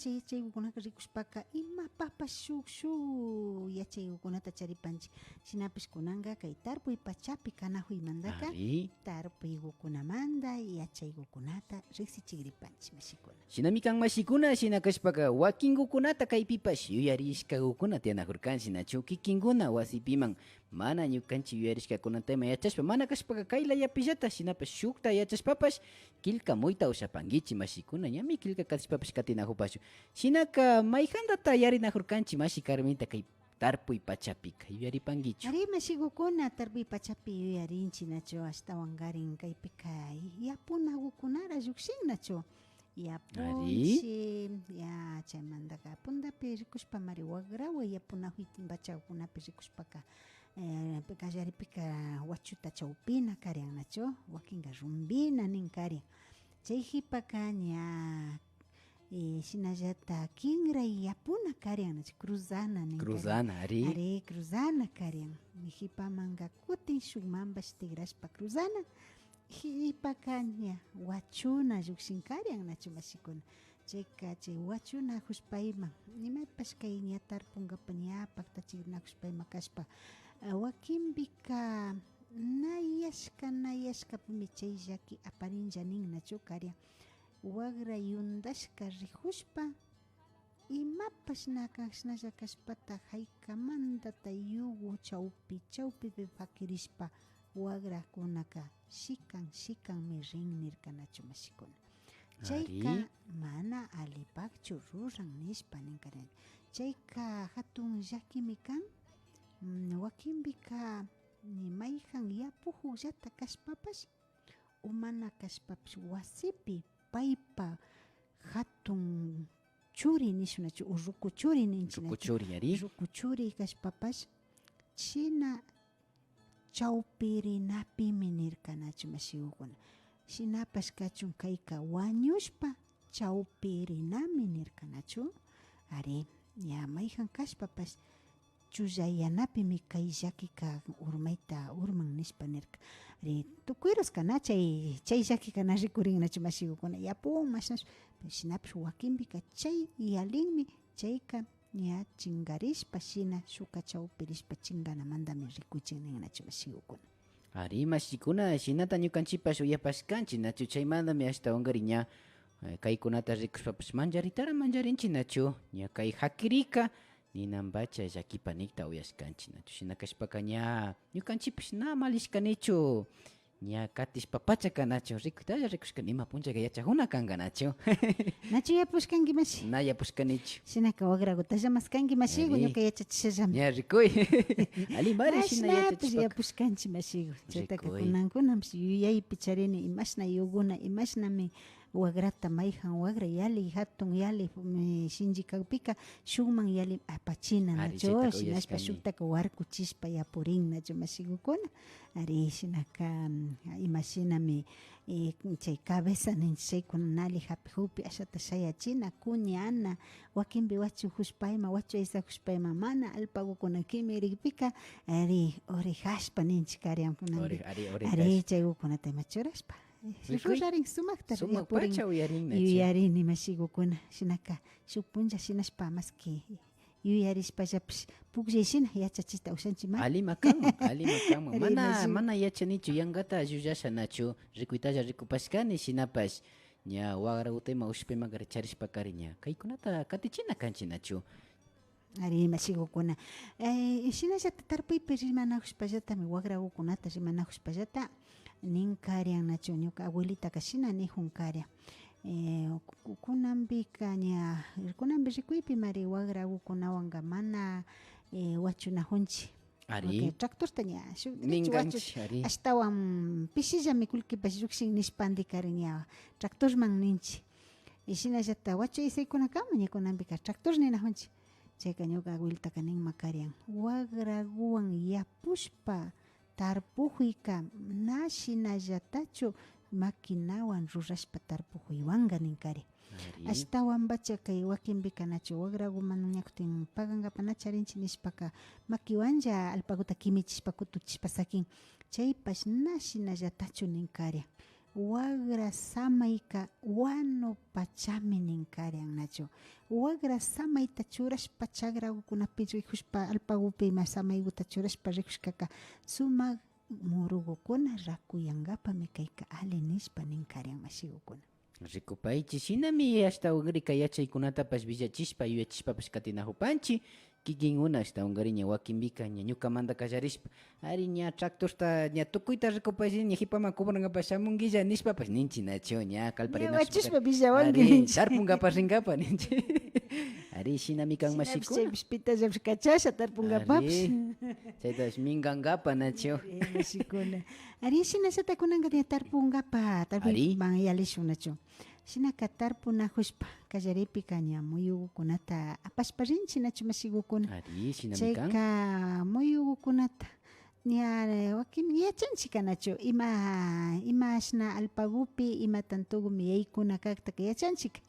yachaykukunaka rikushpaka imapapas shuk yachaykukunata charipanchik shinapish kunanka kay tarpuy pachapi kanajuymantaka tarpuykukunamanta yachaykukunata riksichikripanchik mashikuna. Shinami kan mashikuna shina kashpaka wakinkukunata kaypipash yuyarishkakukuna tiyanajurkanchik nachu kikinkuna wasipiman mana ñukanchik yuyarishkakunatama yachashpa mana kashpaka kay layapillata shinapash shukta yachashpapash kilka muyta ushapankichik mashikuna ñami kilka katishpapash katinajupashun shinaka maykantata yarinajurkanchik mashi Carmenita kay tarpuy pachapika yuyaripankichu. Ari mashikukuna tarpuy pachapi yuyarinchik nachu ashtawan karin kaypika yapunakukunara llukshin nachu yapunchik ya chaymantaka puntapi rikushpa mari wakrawan yapunajuy timbachakunapi rikushpaka kallaripika wachuta chawpina karyan nachu wakinka rumpina nin karyan chayjipaka ña shinallata kinray yapuna karyan nachu cruzana nin ari cruzana karyan nijipamanka kutin shukmanpash tigrashpa cruzana hipaka ña wachuna llukshin karyan nachu mashikuna chayka chay wachuna hushpayman nimaypash kay ña tarpunkapak ña paktachiknakushpayman kashpa wakinpika nayashkapimi chay llaki aparinlla nin nachu karyan wakra yundashka rijushpa imapash nakashnalla kashpata haykamantata yugu chawpipi fakirishpa wakrakunaka shikanmi rin nirkanachu mashikuna chayka mana alipakchu ruran nishpa ninkaryan chayka hatun llakimi kan wakinpika mayjan yapujullata kashpapash o mana kashpapash wasipi paypa hatun churi nishunachu o ruku churi ninchinachu ruku churi kashpapash china chawpirinapimi nirkanachu mashikukuna shinapash kachun kayka wañushpa chawpirinami nirkanachu ari ña mayjan kashpapash chullayanapimi kay llakika urmayta urman nishpa nirka ari tukuyruskana chay llakikana rikurinnachu mashikukuna yapun mashnash shinapish wakinpika chay yalinmi chayka ña chingarishpa shina shuka chawpirishpa chinganamantami rikuchin ninnachu mashikukuna. Ari mashikuna shinata ñukanchikpash uyapashkanchik nachu chaymantami ashtawankari ña kaykunata rikushpapash mancharinchik nachu ña kay hakirika ninanpacha llakipanikta uyashkanchik nachu shina kashpaka ña ñukanchikpash na malishkanichu ña katishpa pacha kanachu rikushkani ima punchaka yachakuna kanka nachu nachu yapushkanki mashi na yapushkanichu shinaka wakrakuta llamaskanki mashiku ñuka yachachishallami ña rikuy alimari shina yachachishpa yapushkanchik mashiku chaytaka kunankunapish yuyaypi charini imashna yuguna imashnami wagrata mayjan wagra yali hatun yali shinchikapika shukman yali apachina nachu shinashpa shuktaka warkuchishpa yapurin nachu mashikukuna ari shinaka imashinami chay cabeza ninchik chaykuna nali hapi hupi ashata shayachina kuñana wakinpi wachu hushpayma wachu aysajushpayma mana alpakukunakimi rikpika ari orejashpa ninchik karyan ari chaykukunata ima churashpa rurarin sumakta yuyarini mashikukuna shinaka shuk punlla shinashpa maski yuyarishpallapish pukllay yachachishta ushanchikman alima kanman mana yachanichu yankata llullasha nachu rikuytalla rikupashkani shinapash ña wakra utayman ushpaymankari charishpakari ña kaykunata katichina kanchik nachu ari mashikukuna shinallata tarpuypi rimanajushpallatami wakrakukunata rimanajushpallata nin karyan nachu ñuka abuelitaka shina nijun karyan kunanpika ña kunanpi rikuypi mari wakrakukunawanka mana wachunajunchik ari tractorta ña ninkanchik ari ashtawan pishillami kullkipash llukshin nishpanti karin ña tractorman ninchik shinallata wachu aysaykunakama ña kunanpika tractor ninajunchik chayka ñuka abuelitaka ninma karyan wakrakuwan yapushpa tarpujuyka na shinallatachu maquinawan rurashpa tarpujuywanka ninkari ashtawan bacha kay wakinpika nachu wakrakuman ñakutin pagankapa charinchik nishpaka maquiwanja alpakuta kimichishpa kutuchishpa sakin chaypash na shinallatachu ninkari wagra samayka wano pachami ninkarian nacho wagra samayta churashpa chagrakunapi rikushpa alpagupi ima samayguta churashpa rikushkaka sumak murugukuna rakuyankapami kayka ali nishpa ninkarian mashigukuna Rikupaychi shinami hasta ungrika yachaykunatapash villachishpa yuyachishpapash katinahupanchi kikin una hasta ungariña wakinbika ña ñukamanta kallarishpa ari ña tractorta ña tukuyta rikupayshi ña hipaman cobrangapash shamunguilla nishpapash ninchi nacho ña wachishpa villawanki tarpungapash rinkapa ninchi ari shinami kan mashikuna chaypish pitallapish kachasha tarpunkapapish chaytash minkankapa nacho mashikuna ari shinashata kunanka tarpunkapa tarpunman yalishun nacho shinaka tarpunajushpa kallaripika ña muyukunata apashpa rinchi nacho mashigukuna ari shinami kan chayka muyukunata ña wakin yachanchika nacho ima ashna alpagupi ima tantugumi yaykuna kaktaka yachanchika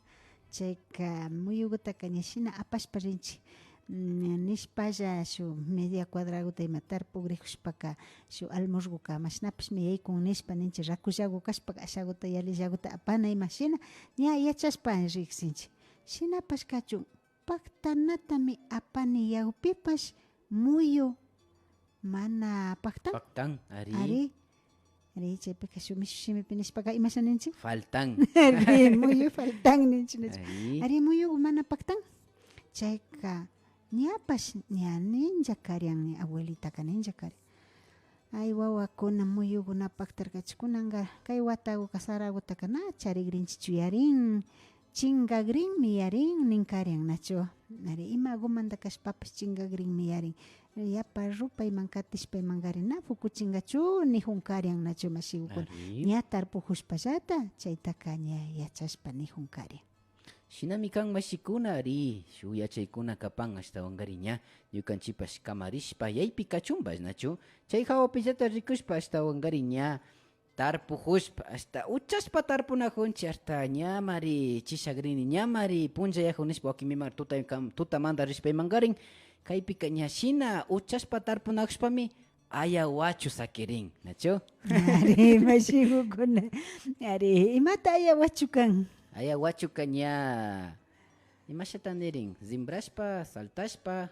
chayka muyugutaka ña shina apashpa rinchi nishpalla shu media cuadraguta ima tarpugrijushpaka shu almorguka mashnapashmi yaykun nishpa ninchi rakullagu kashpaka ashaguta yalillaguta apana ima shina ña yachashpa riqsinchi shinapash kachun paktanatami apani yawpipash muyu mana paktan ari chaypika shu mishu shimipi nishpaka imasha ninchi faltan ari muyu faltan ninchi ari muyu mana paktan chayka ñapash ña ninlla karian ni abuelitaka ninlla karian ay wawakuna muyukuna paktarkachi kunanka kay watakuka saragutaka na charikrinchichu yarin chinkakrinmi yarin ninkarian nacho ari imakumanta kashpapash chinkakrinmi yarin yapa rupayman katishpa imankarin na fukuchinkachu nijunkarian nacho mashigukuna ña tarpujushpallata chaytaka ña yachashpa nijunkarian shinami kan mashikuna ari shu yachaykuna kapan hasta wankariña ñukanchipash kamarishpa yaypi kachunpash nachu chay hawapillata rikushpa hasta wankariña tarpujushpa hasta uchashpa tarpunajunchi hasta ñamari chishagrini ñamari punchayajun nishpa wakimimar tutamanta rishpa imankarin kaypika ña shina uchashpa tarpunajushpami ayawachu sakirin nachu ari mashigukuna ari imata ayawachu kan ayawachuka ña imashata nirin zimbrashpa saltashpa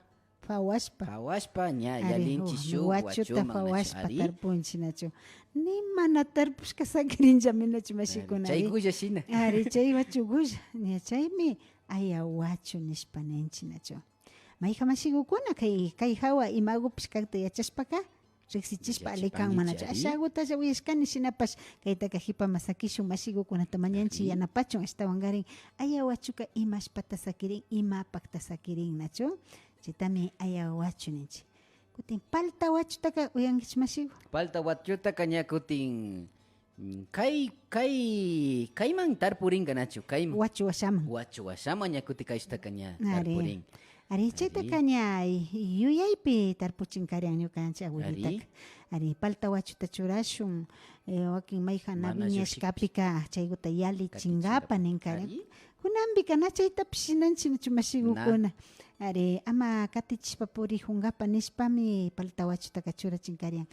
fawashpa ña yalinchi shuk wachuta wachuman fawashpa tarpunchi nacho nimana tarpushka sakirinllami nacho mashikuna chaykulla shina ari chay wachukulla ña chaymi ayawachu nishpa ninchi nacho mayja mashigukuna kay hawa imagupish kakta yachashpaka riksichishpa alikanman nacho ashagutalla uyashkani shinapash kaytaka hipama sakishun mashigukunata mañanchi yanapachun hasta wankarin ayawachuka imashpata sakirin imapakta sakirin nacho chaytami ayawachu ninchi kutin palta wachutaka uyankichik mashigu palta wachutaka ña kutin kayman tarpurinka nachu kayman wachu washaman ña kuti kayshtaka ña tarpurin ari chaytaka ña yuyaypi tarpuchinkarian ñukanchik abuelitaka ari palta wachuta churashun wakin mayja naviñashkapika chaykuta yalichinkapa ninkarian kunanpika na chaytapish shinanchi nachu mashigukuna ari ama katichishpa purijunkapa nishpami palta wachutaka churachinkarian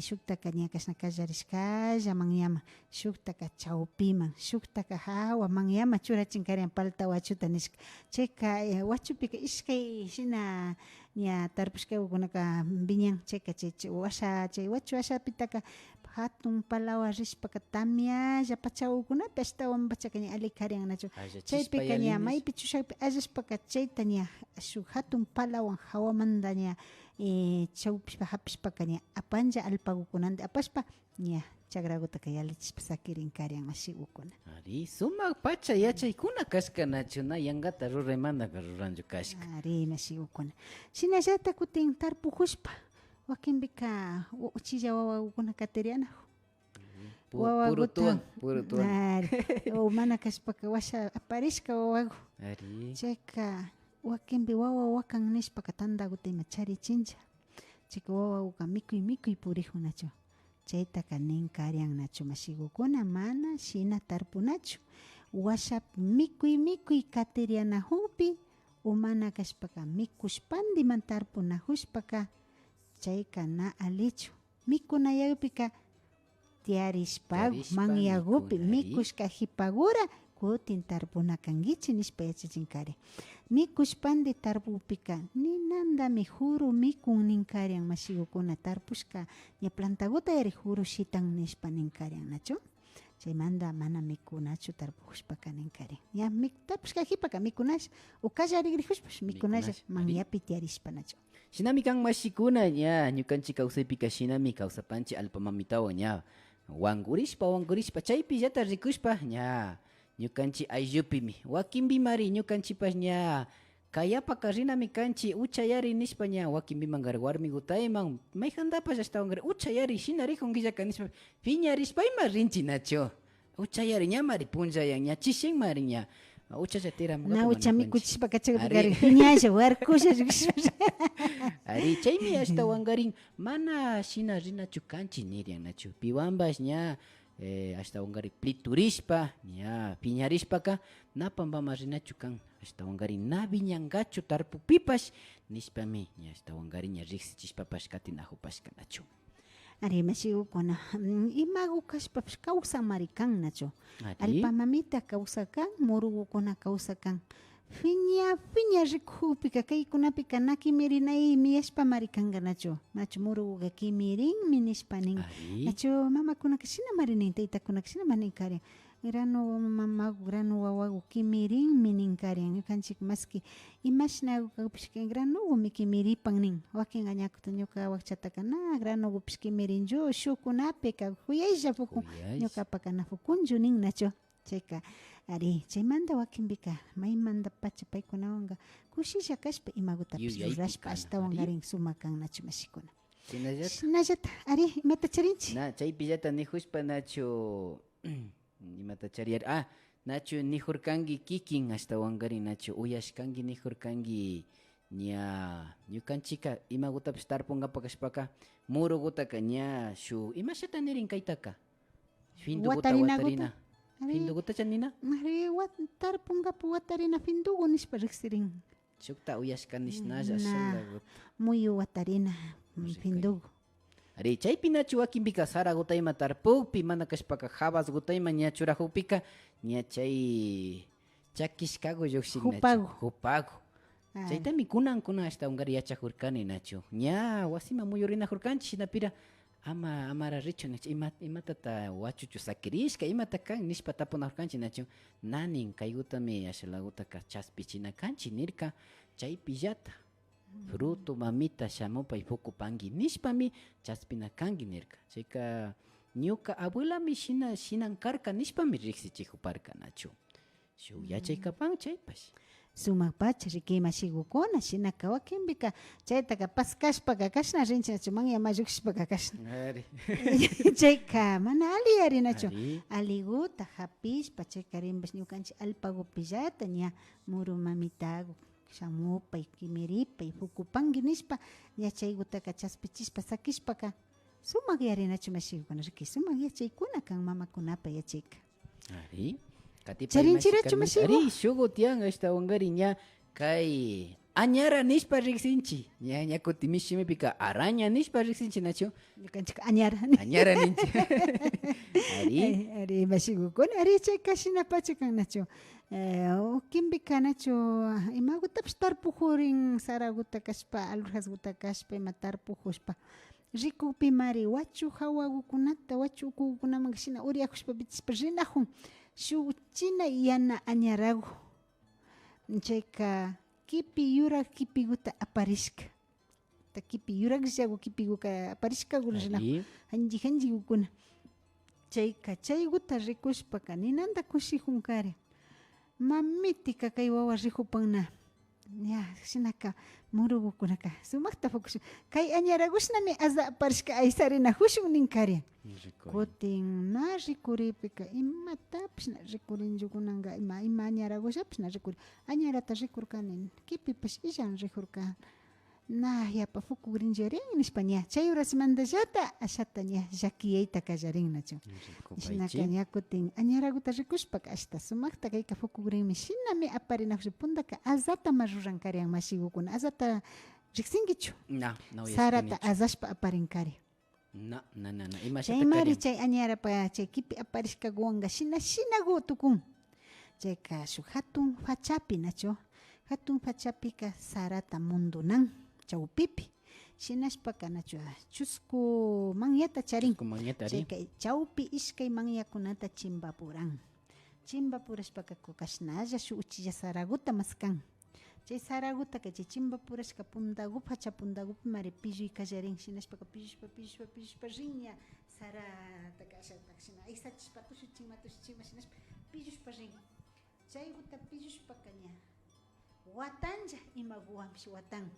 shuktaka ña kashna kallarishkallaman yama shuktaka chawpiman shuktaka hawaman yama churachinkarian palta wachuta nishka chayka wachupika ishkay shina ña tarpushkakunaka viñan chayka chay wachu washapitaka hatun palawa rishpaka tamyalla pachawkunapi ashtawan pachaka ña alikarian nacho chaypika ña maypi chushakpi allashpaka chayta ña shuk hatun palawan hawamanta ña chawpishpa hapishpaka ña apanlla alpakukunanta apashpa ña chagragutaka yalichishpa sakirinkarian mashigukuna ari sumak pacha yachaykuna kashka nacho na yankata ruraymantaka ruranchu kashka ari mashigukuna shinallata kutin tarpujushpa wakinpika uchilla wawakuna katerianahu purutuwan mana kashpaka washa aparishka wawaku chayka wakinpi wawa wakan nishpaka tantakuta ima charichincha chayka wawakuka mikuy purikun nacho chaytaka ninkarian nacho mashigukuna mana shina tarpunachu washapi mikuy katerianajunpi umana kashpaka mikushpandiman tarpunajushpaka chayka na alichu mikunayaypika tiarishpagu manyagupi mikushka hipagura kutin tarpunakankichi nishpa yachachinkari mikushpandi tarpupika ninandami juru mikun ninkarian mashigukuna tarpushka ña plantaguta yari juru shitan nishpa ninkarian nachu chaymanta mana mikunachu tarpushpaka ninkarian ña tarpushka hipaka mikunash ukalla rigrikushpash mikunash manyapi tiarishpa nachu shinami kan mashikuna ña ñukanchik kawsaypika shinami kawsapanchik alpamamitawan ña wankurishpa chaypi llata rikushpa ña ñukanchik ayllupimi wakinpimari ñukanchikpas ña kayapaka rinami kanchik uchayari nishpa ña wakinpimankari warmikutayman mayjantapas ashtawankari uchayari shina rijunkillaka nishpa piñarishpayma rinchik nachu uchayari ñamari punllayan ña chishinmari ña uchacha na ucha mikuchishpa kachakapikari piñalla warkusha ari chaymi ashtawankarin mana shina rinachu kanchik nirian nachu piwanpas ña ashtawankari pliturishpa ña piñarishpaka napanpama rinachu kan ashtawankari na viñankachu tarpupipash nishpami ña ashtawankari ña riksichishpapash katinajupashka nachu ari mashigukuna imagu kashpapash kawsanmari kan nachu allpamamita kawsakan murugukuna kawsakan fiña rikupika kaykunapika nakimirinaymi yashpamari kanka nachu muruguka kimirinmi nishpa nin nachu mamakunaka shinamari nin taytakunaka shinamari ninkarian grano mamagu grano wawagu kimirinmi ninkarian ñukanchik maski imashnagu kawpishka granogumi kimiripan nin wakin añakuta ñuka wakchataka na granogupish kimirinchu shukunapika kuyaylla pukun ñukapaka na fukunchu nin nachu chayka ari chaymanta wakinpika maymanta pacha paykunawanka kushilla kashpa imagutapish rurashpa ashtawankarin sumak kan nachu mashikuna shinallata ari imata charinchik na chaypillata nijushpa nachu imata chariyari nachu nijurkanki kikin ashtawankarin nachu uyashkanki nijurkanki ña ñukanchika imagutapish tarpunkapak kashpaka murugutaka ña shu imashata nirin kaytaka finduguta watarina finduguta chanina mari tarpunkapak watarina findugu nishpa riksirin shukta uyashka nishnalla muyu watarina findugu ari chaypi nachu wakinpika sara gutayma tarpukpi mana kashpaka habas gutayma ña churajukpika ña chay chakishkagu llukshin hupagu chaytami kunankuna ashtawankari yachajurkani nachu ña wasima muyurinajurkanchik shinapira amara richu nachu imatata wachuchu sakirishka imata kan nishpa tapunajurkanchik nachu nanin kaygutami ashalagutaka chaspichinakanchik nirka chaypi llata fruto mamita shamupay pukupanki nishpami chaspinakanki nirka chayka ñuka abuelami shinankarka nishpami riksichijuparka nachu shuk yachaykapan chaypash sumak pacha rikimashigukuna shinaka wakinpika chaytaka paskashpaka kashna rinchik nachu manyama llukshpaka kashna chayka mana ali nachu aliguta hapishpa chayka rinpash ñukanchik alpagupillata ña muru mamitagu shamupay kimiripay fukupanki nishpa ña chaykutaka chaspichishpa sakishpaka sumak yarinachu mashigukuna riki sumak yachaykuna kan mamakunapa yachayka ari charinchirachu mashigu ari shugo tiyan ashtawankari ña kay añara nishpa riksinchi ña kuti mishimipika araña nishpa riksinchi nachu ñukanchik añara ninchi ari mashigukuna ari chayka shinapachu kan nachu ukinpika nachu imagutapish tarpujurin saraguta kashpa alurjasguta kashpa ima tarpujushpa rikupimari wachu hawagukunata wachu ukukunamanka shina uriakushpa bichishpa rinajun shuk china yana añaragu chayka kipi yurak kipiguta aparishka kipi yurakllagu kipiguka aparishkagu rinajun hanjikukuna chayka chayguta rikushpaka ninanta kushijunkari mamitika kay wawa rijupanna ya shinaka murugukunaka sumakta fukushun kay añaragushnami aza aparishka aysarinajushun ninkari kutin na rikuripika imatapish na rikurinchukunanka ima añaragushapish na rikuri añarata rikurkani kipipish illan rikurka na yapa fukurincharin nishpa ña chay urasmantallata ashata ña llakiyayta kallarin nachu shinaka ña kutin añaraguta rikushpaka ashta sumakta kayka fukurinmi shinami aparinajush puntaka azatama rurankarian mashigukuna azata riksinkichu sarata azashpa aparinkari Na. Imashata Chay mari karen. chay añarapa chay kipi aparishkawanqa shina tukun. Chayka shuk hatun fachapi nacho. Hatun fachapika sarata mundunan chawpipi. Shinashpaka nacho chusku manyata charin. Kumanyata ri. Chayka chawpi iskay manyakunata chimbapuran. Chimbapurashpaka kukashnalla shuk uchilla saraguta maskan. Chay saraguta chay chimbapurashka puntagupa hacha puntagupi mari pilluy kallarin shinashpaka pillushpa riña sarata kashatak shina aysachishpa tushuchima shinashpa pillushpa rin. Chayguta pillushpaka ña watanja ima guwampish watan.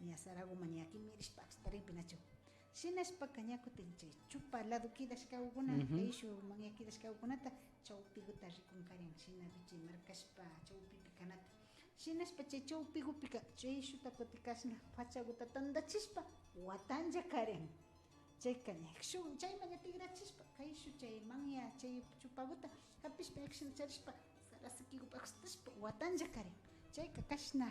Ña saraguma ña kimirishpa tarinpi nachu. Shinashpaka ña kutin chay chupa lado kidashkawkuna kayshu manya kidashkawkunata chawpiguta rikunkarin shina bichi markashpa chawpipi kanata. Shinashpa chay chawpigupika chay shuta kutikashna fachaguta tandachishpa watanja karen. Chayka ña chayman tigrachishpa kayshu chay manya chay chupaguta hapishpa yakshina charishpa sarasakigupa akstashpa watanja karen. Chayka kashna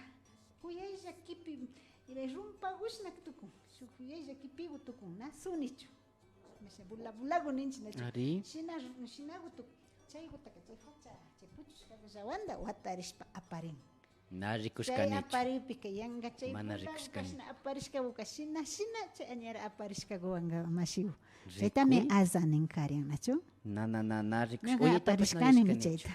kuyaylla kipi rumpagushnak tukun shuk kuyaylla kipigu tukun na sunichu. Masha bulagu ninchi nachu. Ari. Shinagu tukun. Chaygutaka chay facha chay puchushkaga rawanda watarishpa aparin. Na rikushkanichu. Chay aparipika yanga chay Mana bulagu rikushkani. kashna aparishkabuka shina chay añara aparishkaguanga mashigu. Chaytami azanin karian nachu. Na rikushkani. Naga aparishkani mi chayta.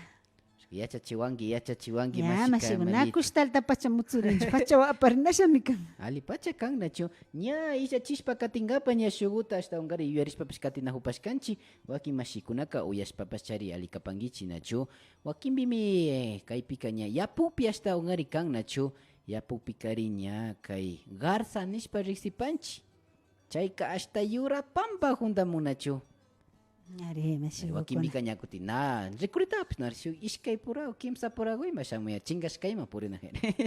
Yachachiwangi Ya mashigu nakushtalta pacha mutsurinchu pachawa aparinashami kan. Ali pacha kan nacho. Ña ishachishpa katingapa ña shuguta hasta ungari yuyarishpapas katinahupashkanchi. Wakin mashikunaka uyashpapas chari alikapangichi nacho. Wakinbimi kaypika ña yapupi hasta ungari kan nacho. Yapupi kari ña kay garza nishpa riksipanchi. Chayka hasta yura pampa juntamun nacho. Ari mashigu Wakinbika ñakuti na rikuritapas narishu ishkay pura kimsa puragoyma shamuya chingashkayma purina jere.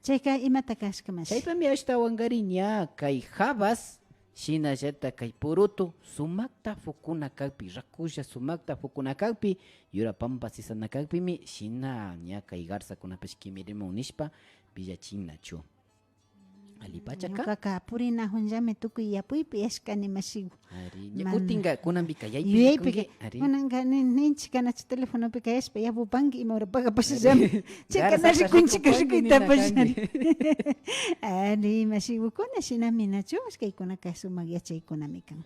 Chayka imata kashka mashi. Chaypami ashtawangari ña kay habas shinallata kay purutu sumakta fukuna kaypi rakusha sumakta fukuna kaypi yura pampa sisana kaypimi shina ña kay garzakunapish kimirimun nishpa villachin nachu. Alipacha ka. Ñuqaqa purinahunllami tukuy yapuypi yashkani mashigu. Ari, Man- kutinga kunanpika yaypi Yuyaypiqa ari. kunanqa ninchik kanachu telefonopi kayashpa yapupanki ima urapaqa pashallami. Chayka Garzata narrikunchika rikupanki rikuyta nina pashani. Ari mashigukuna shinami nachu ashkaykuna sumak yachaykunami kan.